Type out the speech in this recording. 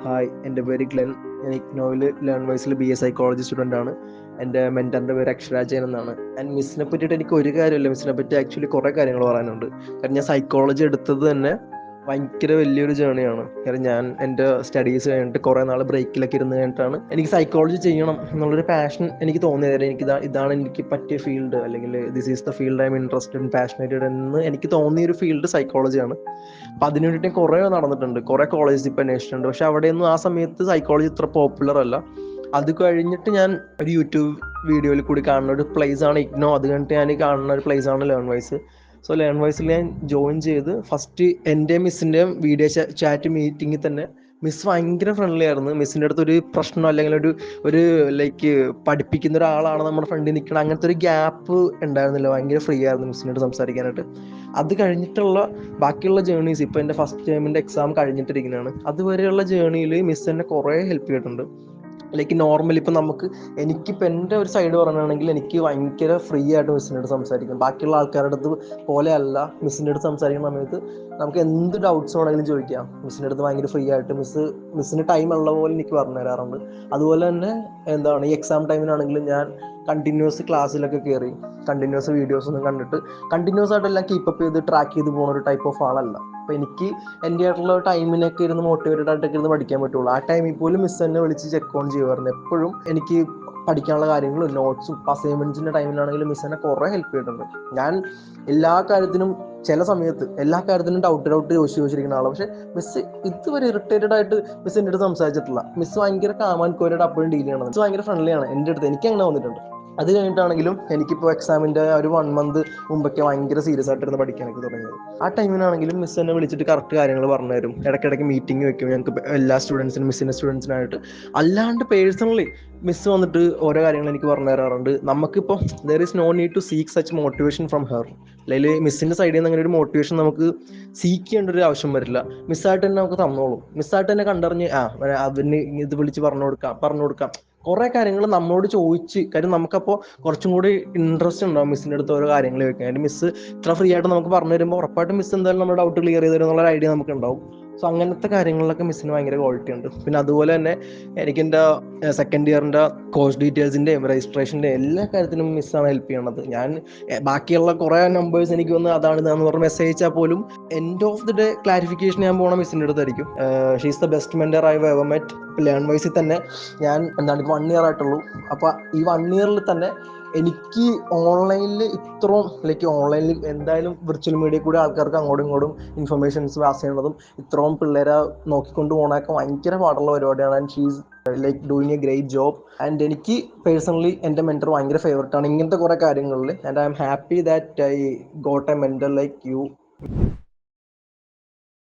Hi, എൻ്റെ പേര് Glenn. ഞാൻ ഇഗ്നോയിൽ ലേൺവൈസിൽ BA സൈക്കോളജി സ്റ്റുഡൻ്റ് ആണ്. എൻ്റെ മെൻറ്ററിൻ്റെ പേര് അക്ഷരാജയൻ എന്നാണ്. ആൻഡ് മിസ്സിനെ പറ്റിയിട്ട് എനിക്ക് ഒരു കാര്യമില്ല, മിസ്സിനെ പറ്റി ആക്ച്വലി കുറേ കാര്യങ്ങൾ പറയാനുണ്ട്. കാരണം ഞാൻ സൈക്കോളജി എടുത്തത് തന്നെ ഭയങ്കര വലിയൊരു ജേണിയാണ്. കാരണം ഞാൻ എൻ്റെ സ്റ്റഡീസ് കഴിഞ്ഞിട്ട് കുറേ നാൾ ബ്രേക്കിലൊക്കെ ഇരുന്ന് കഴിഞ്ഞിട്ടാണ് എനിക്ക് സൈക്കോളജി ചെയ്യണം എന്നുള്ളൊരു പാഷൻ എനിക്ക് തോന്നിയത്. ഇതാണ് എനിക്ക് പറ്റിയ ഫീൽഡ്, അല്ലെങ്കിൽ this is the field I am interested in, passionated എന്ന് എനിക്ക് തോന്നിയൊരു ഫീൽഡ് സൈക്കോളജിയാണ്. അപ്പം അതിനു വേണ്ടിയിട്ട് കുറേ നടന്നിട്ടുണ്ട്, കുറേ കോളേജ് ഇപ്പം അന്വേഷിച്ചിട്ടുണ്ട്. പക്ഷെ അവിടെയൊന്നും ആ സമയത്ത് സൈക്കോളജി ഇത്ര പോപ്പുലർ അല്ല. അത് കഴിഞ്ഞിട്ട് ഞാൻ ഒരു യൂട്യൂബ് വീഡിയോയിൽ കൂടി കാണുന്ന ഒരു പ്ലേസ് ആണ് ഇഗ്നോ. അത് കഴിഞ്ഞിട്ട് ഞാൻ കാണുന്ന ഒരു പ്ലേസ് ആണ് ലേൺവൈസ്. സോ ലേൺവൈസിൽ ഞാൻ ജോയിൻ ചെയ്ത് ഫസ്റ്റ് എൻ്റെ മിസ്സിൻ്റെയും വീഡിയോ ചാറ്റ് മീറ്റിങ്ങിൽ തന്നെ മിസ് ഭയങ്കര ഫ്രണ്ട്ലി ആയിരുന്നു. മിസ്സിൻ്റെ അടുത്ത് ഒരു പ്രശ്നം അല്ലെങ്കിൽ ഒരു ലൈക്ക് പഠിപ്പിക്കുന്ന ഒരാളാണ് നമ്മുടെ ഫ്രണ്ടിൽ നിൽക്കണം, അങ്ങനത്തെ ഒരു ഗ്യാപ്പ് ഉണ്ടായിരുന്നില്ല. ഭയങ്കര ഫ്രീ ആയിരുന്നു മിസ്സിനോട് സംസാരിക്കാനായിട്ട്. അത് കഴിഞ്ഞിട്ടുള്ള ബാക്കിയുള്ള ജേർണീസ്, ഇപ്പോൾ എൻ്റെ ഫസ്റ്റ് ടൈമിൻ്റെ എക്സാം കഴിഞ്ഞിട്ടിരിക്കുന്നതാണ്, അതുവരെയുള്ള ജേർണിയിൽ മിസ് എന്നെ കുറേ ഹെൽപ്പ് ചെയ്തിട്ടുണ്ട്. ലൈക്ക് നോർമലി ഇപ്പം എനിക്കിപ്പോൾ എൻ്റെ ഒരു സൈഡ് പറയുകയാണെങ്കിൽ എനിക്ക് ഭയങ്കര ഫ്രീ ആയിട്ട് മിസ്സിനോട് സംസാരിക്കും. ബാക്കിയുള്ള ആൾക്കാരുടെ അടുത്ത് പോലെയല്ല മിസ്സിൻ്റെ അടുത്ത് സംസാരിക്കുന്ന സമയത്ത് നമുക്ക് എന്ത് ഡൗട്ട്സ് വേണമെങ്കിലും ചോദിക്കാം. മിസ്സിൻ്റെ അടുത്ത് ഭയങ്കര ഫ്രീ ആയിട്ട് മിസ്സിന് ടൈം ഉള്ള പോലെ എനിക്ക് പറഞ്ഞു തരാറുണ്ട്. അതുപോലെ തന്നെ ഈ എക്സാം ടൈമിനാണെങ്കിലും ഞാൻ കണ്ടിന്യൂസ് ക്ലാസ്സിലൊക്കെ കയറി കണ്ടിന്യൂസ് വീഡിയോസ് ഒന്നും കണ്ടിട്ട് കണ്ടിന്യൂസ് ആയിട്ടെല്ലാം കീപ്പപ്പ് ചെയ്ത് ട്രാക്ക് ചെയ്ത് പോകുന്ന ഒരു ടൈപ്പ് ഓഫ് ആളല്ല. അപ്പോൾ എനിക്ക് എൻ്റെ ആയിട്ടുള്ള ടൈമിനൊക്കെ ഇരുന്ന് മോട്ടിവേറ്റഡ് ആയിട്ടൊക്കെ ഇരുന്ന് പഠിക്കാൻ പറ്റുള്ളൂ. ആ ടൈമിൽ പോലും മിസ് എന്നെ വിളിച്ച് ചെക്ക് ഓൺ ചെയ്യുമായിരുന്നു. എപ്പോഴും എനിക്ക് പഠിക്കാനുള്ള കാര്യങ്ങളും നോട്ട്സും അസൈൻമെൻറ്റ്സിൻ്റെ ടൈമിലാണെങ്കിലും മിസ് എന്നെ കുറേ ഹെൽപ്പ് ചെയ്തിട്ടുണ്ട്. ഞാൻ എല്ലാ കാര്യത്തിനും ചില സമയത്ത് എല്ലാ കാര്യത്തിനും ഡൗട്ട് ചോദിച്ചിരിക്കുന്ന ആളാണ്. പക്ഷേ മിസ് ഇതുവരെ ഇറിറ്റേറ്റഡ് ആയിട്ട് മിസ് എൻ്റെ അടുത്ത് സംസാരിച്ചിട്ടില്ല. മിസ് ഭയങ്കര കാമാൻ കോരായിട്ട് അപ്പോഴും ഡീൽ ചെയ്യണം. മിസ് ഭയങ്കര ഫ്രണ്ട്ലിയാണ് എൻ്റെ അടുത്ത്. എനിക്ക് അങ്ങനെ വന്നിട്ടുണ്ട്. അത് കഴിഞ്ഞിട്ടാണെങ്കിലും എനിക്കിപ്പോൾ എക്സാമിൻ്റെ ഒരു 1 month മുമ്പൊക്കെ ഭയങ്കര സീരിയസ് ആയിട്ടിരുന്ന് പഠിക്കാനൊക്കെ തുടങ്ങിയത്. ആ ടൈമിനാണെങ്കിലും മിസ് എന്നെ വിളിച്ചിട്ട് കറക്റ്റ് കാര്യങ്ങൾ പറഞ്ഞു തരും. ഇടയ്ക്കിടയ്ക്ക് മീറ്റിംഗ് വെക്കും ഞങ്ങൾക്ക് എല്ലാ സ്റ്റുഡൻസിനും, മിസ്സിൻ്റെ സ്റ്റുഡൻസിനായിട്ട്. അല്ലാണ്ട് പേഴ്സണലി മിസ് വന്നിട്ട് ഓരോ കാര്യങ്ങൾ എനിക്ക് പറഞ്ഞു തരാറുണ്ട്. നമുക്കിപ്പോൾ there is no need to seek such motivation from her. അല്ലെങ്കിൽ മിസ്സിൻ്റെ സൈഡിൽ നിന്ന് അങ്ങനെ ഒരു മോട്ടിവേഷൻ നമുക്ക് സീക്ക് ചെയ്യേണ്ട ഒരു ആവശ്യം വരില്ല. മിസ്സായിട്ട് തന്നെ നമുക്ക് തന്നോളും. മിസ്സായിട്ട് തന്നെ കണ്ടറിഞ്ഞ് അവന് ഇത് വിളിച്ച് പറഞ്ഞു കൊടുക്കാം. കുറേ കാര്യങ്ങൾ നമ്മളോട് ചോദിച്ച്, കാര്യം നമുക്കപ്പോൾ കുറച്ചും കൂടി ഇൻട്രസ്റ്റ് ഉണ്ടാവും മിസ്സിൻ്റെ അടുത്ത് ഓരോ കാര്യങ്ങൾ ചോദിക്കാൻ. അതിന് മിസ് ഇത്ര ഫ്രീ ആയിട്ട് നമുക്ക് പറഞ്ഞു തരുമ്പോൾ ഉറപ്പായിട്ടും മിസ് എന്തായാലും നമ്മുടെ ഡൗട്ട് ക്ലിയർ ചെയ്ത് തരും എന്നുള്ള ഐഡിയ നമുക്ക് ഉണ്ടാവും. സോ അങ്ങനത്തെ കാര്യങ്ങളിലൊക്കെ മിസ്സിന് ഭയങ്കര ക്വാളിറ്റി ഉണ്ട്. പിന്നെ അതുപോലെ തന്നെ എനിക്കെൻ്റെ സെക്കൻഡ് ഇയറിൻ്റെ കോഴ്സ് ഡീറ്റെയിൽസിൻ്റെയും രജിസ്ട്രേഷൻ്റെയും എല്ലാ കാര്യത്തിനും മിസ്സാണ് ഹെൽപ്പ് ചെയ്യണത്. ഞാൻ ബാക്കിയുള്ള കുറേ നമ്പേഴ്സ് എനിക്ക് വന്ന് ഇതാണെന്ന് പറഞ്ഞ് മെസ്സേജ് അയച്ചാൽ പോലും end of the day clarification ഞാൻ പോകണ മിസ്സിൻ്റെ അടുത്തായിരിക്കും. She is the best mentor I ever met. ലേൺവൈസിൽ തന്നെ ഞാൻ 1 year ആയിട്ടുള്ളൂ. അപ്പോൾ ഈ 1 year തന്നെ എനിക്ക് ഓൺലൈനിൽ ഓൺലൈനിൽ എന്തായാലും വിർച്വൽ മീഡിയ കൂടി ആൾക്കാർക്ക് അങ്ങോട്ടും ഇങ്ങോട്ടും ഇൻഫർമേഷൻസ് പാസ് ചെയ്യുന്നതും ഇത്രയും പിള്ളേരെ നോക്കിക്കൊണ്ട് പോകണമൊക്കെ ഭയങ്കര പാടുള്ള പരിപാടിയാണ്. And she's doing A great job. And എനിക്ക് പേഴ്സണലി എൻ്റെ മെൻറ്റർ ഭയങ്കര ഫേവറേറ്റ് ആണ് ഇങ്ങനത്തെ കുറേ കാര്യങ്ങളിൽ. And I am happy that I got A mentor like you.